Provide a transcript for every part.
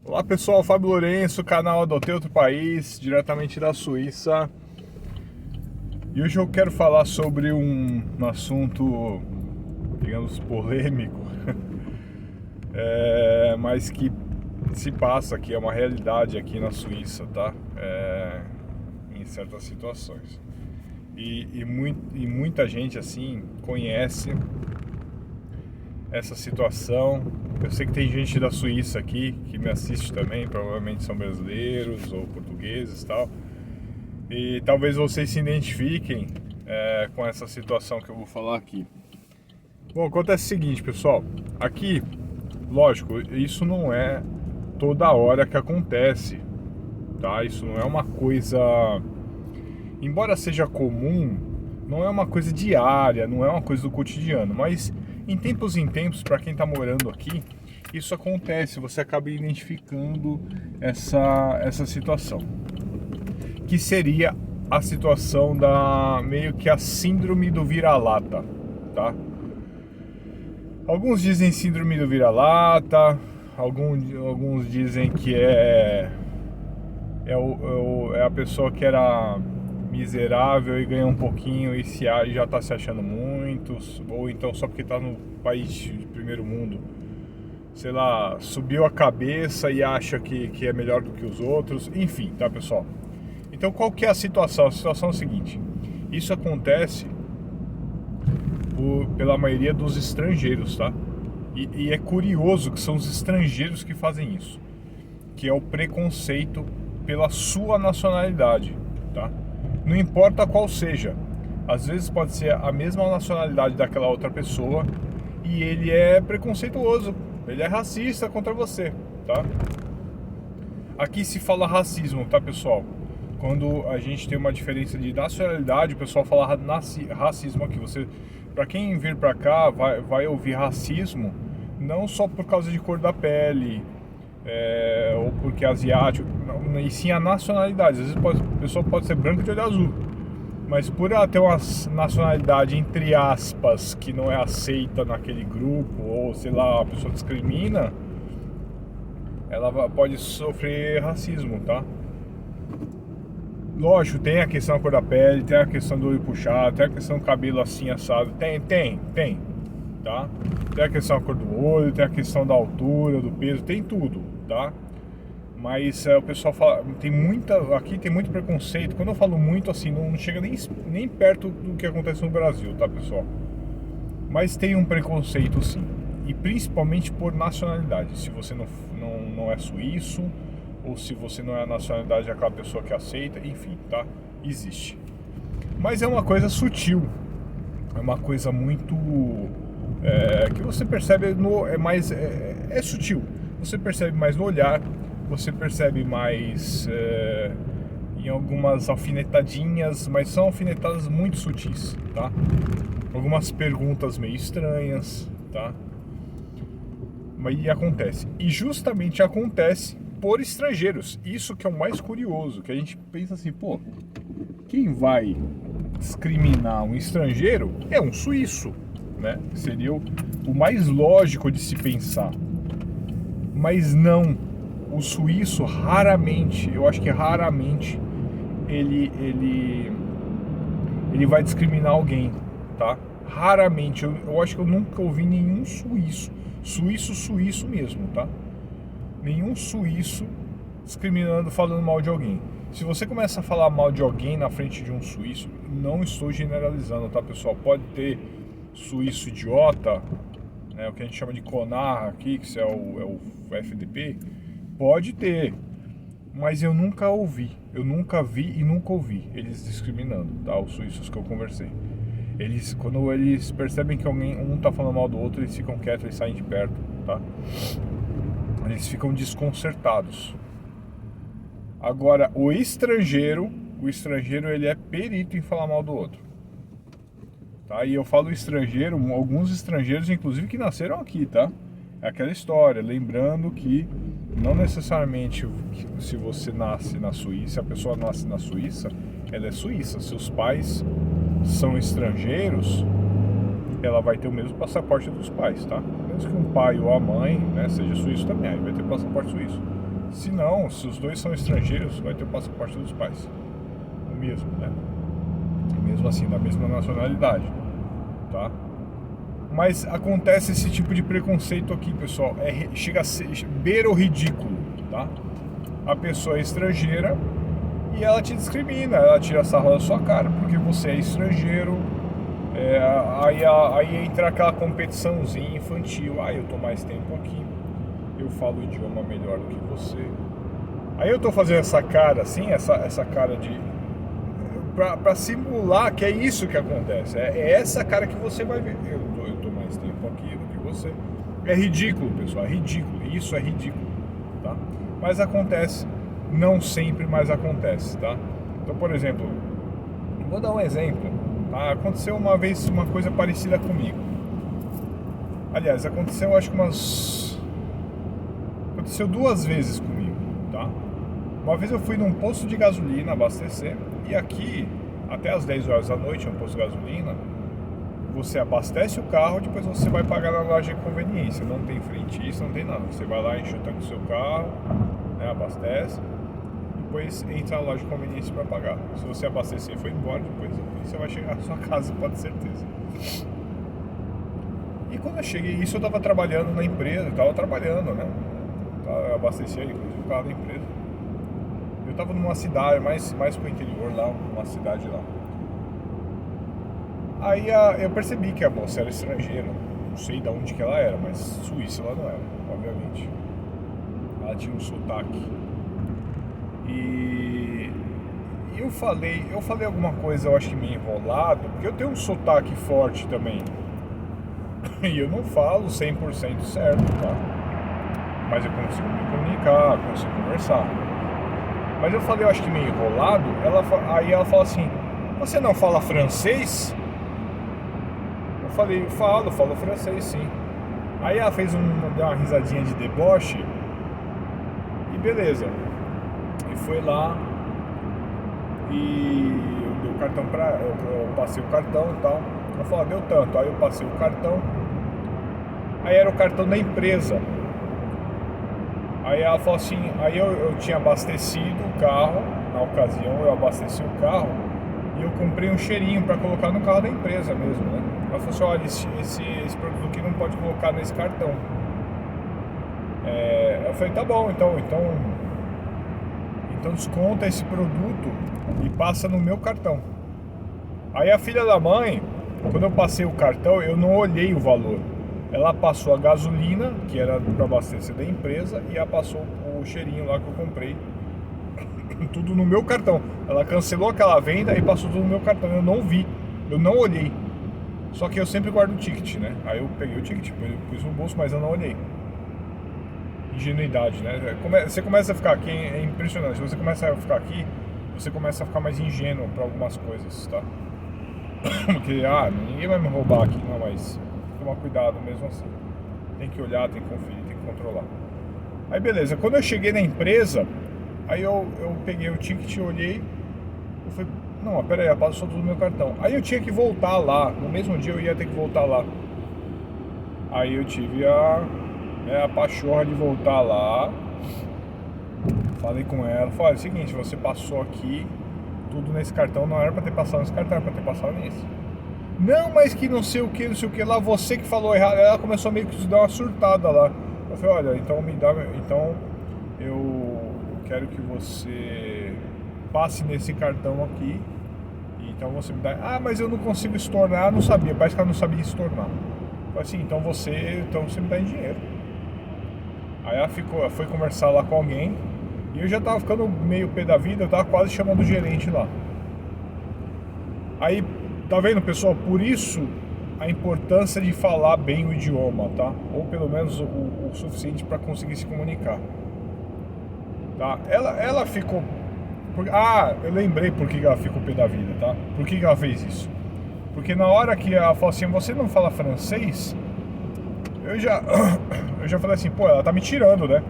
Olá pessoal, Fábio Lourenço, canal Adotei Outro País, diretamente da Suíça. E hoje eu quero falar sobre um assunto, digamos, polêmico, mas que se passa aqui, é uma realidade aqui na Suíça, tá? Em certas situações. E muita gente, assim, conhece essa situação. Eu sei que tem gente da Suíça aqui que me assiste também, provavelmente são brasileiros ou portugueses e tal. E talvez vocês se identifiquem com essa situação que eu vou falar aqui. Bom, acontece o seguinte, pessoal. Aqui, lógico, isso não é toda hora que acontece, tá? Isso não é uma coisa... Embora seja comum, não é uma coisa diária, não é uma coisa do cotidiano, mas em tempos, para quem está morando aqui, isso acontece, você acaba identificando essa situação, que seria a situação da meio que a síndrome do vira-lata, tá? Alguns dizem síndrome do vira-lata, alguns dizem que é a pessoa que era miserável e ganha um pouquinho e já está se achando muito, ou então só porque está no país de primeiro mundo, sei lá, subiu a cabeça e acha que é melhor do que os outros, enfim, tá pessoal? Então qual que é a situação? A situação é a seguinte: isso acontece pela maioria dos estrangeiros, tá? E é curioso que são os estrangeiros que fazem isso, que é o preconceito pela sua nacionalidade, tá? Não importa qual seja, às vezes pode ser a mesma nacionalidade daquela outra pessoa e ele é preconceituoso, ele é racista contra você, tá? Aqui se fala racismo, tá pessoal? Quando a gente tem uma diferença de nacionalidade, o pessoal fala racismo aqui. Para quem vir para cá, vai ouvir racismo, não só por causa de cor da pele, ou porque é asiático, não, e sim a nacionalidade. Às vezes a pessoa pode ser branca de olho azul, mas por ela ter uma nacionalidade, entre aspas, que não é aceita naquele grupo, ou sei lá, a pessoa discrimina, ela pode sofrer racismo, tá? Lógico, tem a questão da cor da pele, tem a questão do olho puxado, tem a questão do cabelo assim assado, tem, tá? Tem a questão da cor do olho, tem a questão da altura, do peso, tem tudo, tá? Mas o pessoal fala, aqui tem muito preconceito. Quando eu falo muito assim, não chega nem perto do que acontece no Brasil, tá pessoal? Mas tem um preconceito sim, e principalmente por nacionalidade. Se você não é suíço, ou se você não é a nacionalidade daquela pessoa que aceita, enfim, tá? Existe. Mas é uma coisa sutil, é uma coisa muito... que você percebe é sutil. Você percebe mais no olhar, você percebe mais em algumas alfinetadinhas, mas são alfinetadas muito sutis, tá? Algumas perguntas meio estranhas, tá? E acontece. E justamente acontece por estrangeiros. Isso que é o mais curioso, que a gente pensa assim, pô, quem vai discriminar um estrangeiro é um suíço, né? Seria o mais lógico de se pensar. Mas não, o suíço raramente, eu acho que raramente ele vai discriminar alguém, tá? Raramente, eu acho que eu nunca ouvi nenhum suíço mesmo, tá? Nenhum suíço discriminando, falando mal de alguém. Se você começa a falar mal de alguém na frente de um suíço, não estou generalizando, tá pessoal? Pode ter suíço idiota, né, o que a gente chama de CONAR aqui, que é o FDP, pode ter, mas eu nunca vi e nunca ouvi eles discriminando, tá? Os suíços que eu conversei. Quando eles percebem que um tá falando mal do outro, eles ficam quietos e saem de perto, tá? Eles ficam desconcertados. Agora, o estrangeiro ele é perito em falar mal do outro, tá? E eu falo estrangeiro, alguns estrangeiros inclusive que nasceram aqui, tá? É aquela história, lembrando que não necessariamente se você nasce na Suíça, a pessoa nasce na Suíça, ela é suíça. Se os pais são estrangeiros, ela vai ter o mesmo passaporte dos pais, tá? Mesmo que um pai ou a mãe, né, seja suíço também, aí vai ter passaporte suíço. Se não, se os dois são estrangeiros, vai ter o passaporte dos pais. O mesmo, né? Mesmo assim, da mesma nacionalidade, tá? Mas acontece esse tipo de preconceito aqui, pessoal. Chega a ser, beira o ridículo, tá? A pessoa é estrangeira e ela te discrimina, ela tira sarro da sua cara porque você é estrangeiro. Aí entra aquela competiçãozinha infantil. Eu tô mais tempo aqui, eu falo o idioma melhor do que você. Aí eu tô fazendo essa cara assim, essa cara de... Pra simular que é isso que acontece. É essa cara que você vai ver. Eu tô mais tempo aqui do que você. É ridículo, pessoal, é ridículo. Isso é ridículo, tá? Mas acontece, não sempre, mas acontece, tá? Então, por exemplo, vou dar um exemplo, tá? Aconteceu uma vez uma coisa parecida comigo. Aliás, aconteceu acho que aconteceu 2 vezes comigo, tá? Uma vez eu fui num posto de gasolina abastecer, e aqui, até as 10 horas da noite, um posto de gasolina, você abastece o carro, depois você vai pagar na loja de conveniência. Não tem frentista, não tem nada. Você vai lá, enche o tanque do seu carro, né, abastece, depois entra na loja de conveniência para pagar. Se você abastecer e for embora, depois você vai chegar na sua casa, pode ter certeza. E quando eu cheguei, isso eu estava trabalhando na empresa, né? Eu abasteci inclusive o carro da empresa. Eu estava numa cidade, mais pro interior lá, uma cidade lá. Aí eu percebi que a moça era estrangeira, não sei de onde que ela era, mas suíça ela não era, obviamente. Ela tinha um sotaque. E eu falei alguma coisa, eu acho que meio enrolado, porque eu tenho um sotaque forte também. E eu não falo 100% certo, tá? Mas eu consigo me comunicar, consigo conversar. Mas eu falei, eu acho que meio enrolado. Aí ela fala assim: você não fala francês? Eu falei, falo francês sim. Aí ela deu uma risadinha de deboche. E beleza. E foi lá. E eu dei o cartão eu passei o cartão e tal. Ela falou, deu tanto. Aí eu passei o cartão. Aí era o cartão da empresa. Aí ela falou assim, aí eu tinha abastecido o carro, na ocasião eu abasteci o carro e eu comprei um cheirinho para colocar no carro da empresa mesmo, né? Ela falou assim, olha, esse produto aqui não pode colocar nesse cartão. Eu falei, tá bom, então desconta esse produto e passa no meu cartão. Aí a filha da mãe, quando eu passei o cartão, eu não olhei o valor. Ela passou a gasolina, que era para abastecer da empresa, e ela passou o cheirinho lá que eu comprei. Tudo no meu cartão. Ela cancelou aquela venda e passou tudo no meu cartão. Eu não vi, eu não olhei. Só que eu sempre guardo o ticket, né? Aí eu peguei o ticket, pus no bolso, mas eu não olhei. Ingenuidade, né? Você começa a ficar aqui, é impressionante. Você começa a ficar aqui, você começa a ficar mais ingênuo para algumas coisas, tá? Porque, ninguém vai me roubar aqui, não, mas tomar cuidado mesmo assim. Tem que olhar, tem que conferir, tem que controlar. Aí beleza, quando eu cheguei na empresa, aí eu peguei o ticket, olhei, eu falei, não, pera aí, passou tudo no meu cartão. Aí eu tinha que voltar lá, no mesmo dia eu ia ter que voltar lá. Aí eu tive a pachorra de voltar lá. Falei com ela, falei, é o seguinte, você passou aqui tudo nesse cartão, não era pra ter passado nesse cartão, era pra ter passado nesse. Não, mas que não sei o que lá, você que falou errado. Ela começou meio que dar uma surtada lá. Eu falei, olha, então eu quero que você passe nesse cartão aqui. Então você me dá. Mas eu não consigo estornar, não sabia, parece que ela não sabia estornar. Eu falei assim, então você me dá em dinheiro. Aí ela foi conversar lá com alguém. E eu já tava ficando meio pé da vida, eu tava quase chamando o gerente lá. Aí, tá vendo, pessoal? Por isso a importância de falar bem o idioma, tá? Ou pelo menos o suficiente para conseguir se comunicar. Tá? Ela ficou... eu lembrei por que ela ficou pé da vida, tá? Por que ela fez isso? Porque na hora que ela falou assim, você não fala francês? Eu já falei assim, pô, ela tá me tirando, né?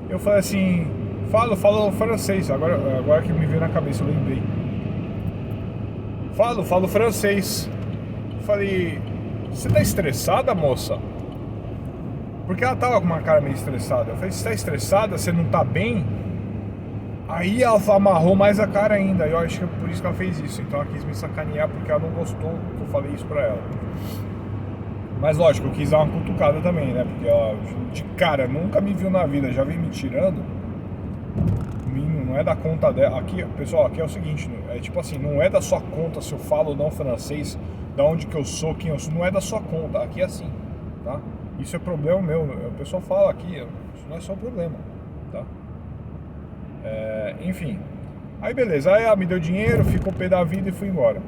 Eu falei assim, falo francês. Agora que me veio na cabeça, eu lembrei. Falo francês. Falei, você tá estressada, moça? Porque ela tava com uma cara meio estressada. Eu falei, você tá estressada? Você não tá bem? Aí ela amarrou mais a cara ainda. Eu acho que é por isso que ela fez isso. Então ela quis me sacanear porque ela não gostou que eu falei isso pra ela. Mas lógico, eu quis dar uma cutucada também, né? Porque ela, de cara, nunca me viu na vida, já vem me tirando. Não é da conta dela. Aqui, pessoal, aqui é o seguinte, é tipo assim, não é da sua conta se eu falo ou não francês, da onde que eu sou, quem eu sou, não é da sua conta. Aqui é assim, tá? Isso é problema meu. O pessoal fala aqui, isso não é só problema, tá? Enfim. Aí beleza, aí ela me deu dinheiro, ficou pé da vida e fui embora.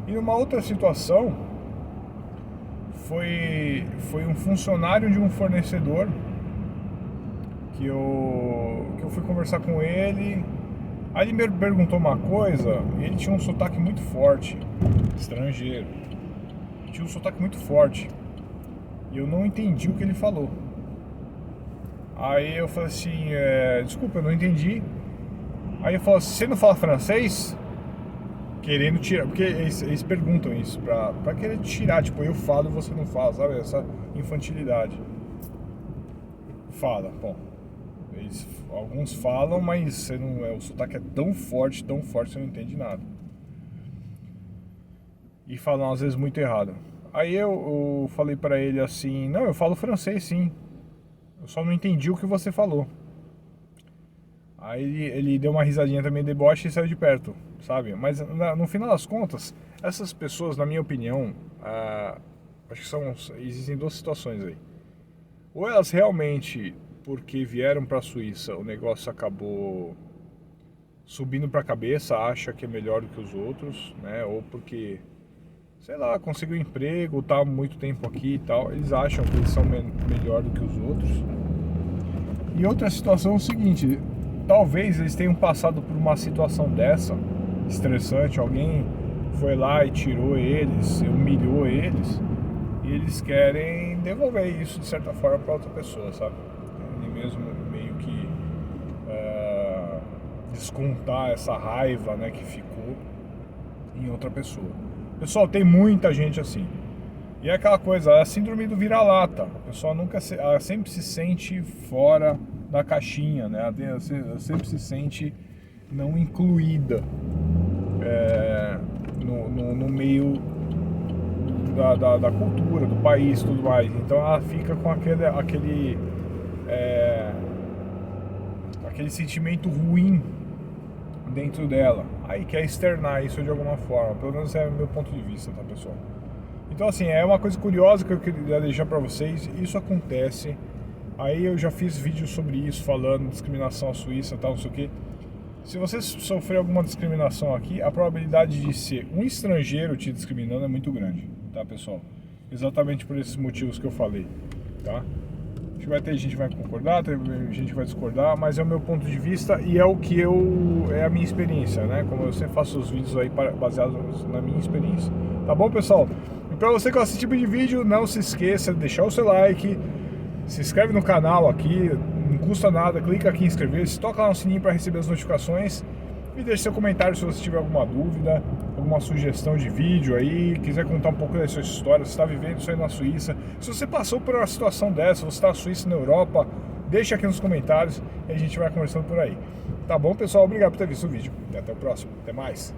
E numa outra situação, foi um funcionário de um fornecedor que eu fui conversar com ele. Aí ele me perguntou uma coisa, e ele tinha um sotaque muito forte, estrangeiro. Tinha um sotaque muito forte. E eu não entendi o que ele falou. Aí eu falei assim, desculpa, eu não entendi. Aí eu falei assim, você não fala francês? Querendo tirar, porque eles perguntam isso pra querer tirar, tipo, eu falo e você não fala, sabe? Essa infantilidade. Fala, bom. Alguns falam, mas você não, o sotaque é tão forte, você não entende nada. E falam às vezes muito errado. Aí eu falei pra ele assim, não, eu falo francês sim. Eu só não entendi o que você falou. Aí ele deu uma risadinha também, deboche, e saiu de perto, sabe? Mas no final das contas, essas pessoas, na minha opinião, acho que existem duas situações aí. Ou elas realmente, porque vieram para a Suíça, o negócio acabou subindo para a cabeça, acha que é melhor do que os outros, né? Ou porque, sei lá, conseguiu um emprego, tá há muito tempo aqui e tal, eles acham que eles são melhor do que os outros. E outra situação é o seguinte, talvez eles tenham passado por uma situação dessa, estressante, alguém foi lá e tirou eles, humilhou eles, e eles querem devolver isso de certa forma para outra pessoa, sabe? E mesmo meio que descontar essa raiva, né, que ficou em outra pessoa. Pessoal, tem muita gente assim. E é aquela coisa, é a síndrome do vira-lata. A pessoa ela sempre se sente fora da caixinha, né? Ela sempre se sente não incluída no meio da cultura, do país, tudo mais. Então ela fica com aquele sentimento ruim dentro dela. Aí quer externar isso de alguma forma. Pelo menos é o meu ponto de vista, tá, pessoal? Então assim, é uma coisa curiosa que eu queria deixar pra vocês. Isso acontece. Aí eu já fiz vídeos sobre isso, falando de discriminação à Suíça e tal, não sei o que. Se você sofrer alguma discriminação aqui, a probabilidade de ser um estrangeiro te discriminando é muito grande, tá, pessoal? Exatamente por esses motivos que eu falei, tá? Acho que vai ter gente que vai concordar, tem gente que vai discordar, mas é o meu ponto de vista e é o que é a minha experiência, né? Como eu sempre faço os vídeos aí baseados na minha experiência. Tá bom, pessoal? E pra você que gosta desse tipo de vídeo, não se esqueça de deixar o seu like, se inscreve no canal aqui, não custa nada, clica aqui em inscrever-se, toca lá no sininho para receber as notificações e deixe seu comentário se você tiver alguma dúvida, alguma sugestão de vídeo aí, quiser contar um pouco da sua história, se está vivendo isso aí na Suíça, se você passou por uma situação dessa, você está na Suíça, na Europa, deixa aqui nos comentários e a gente vai conversando por aí. Tá bom, pessoal? Obrigado por ter visto o vídeo e até o próximo. Até mais!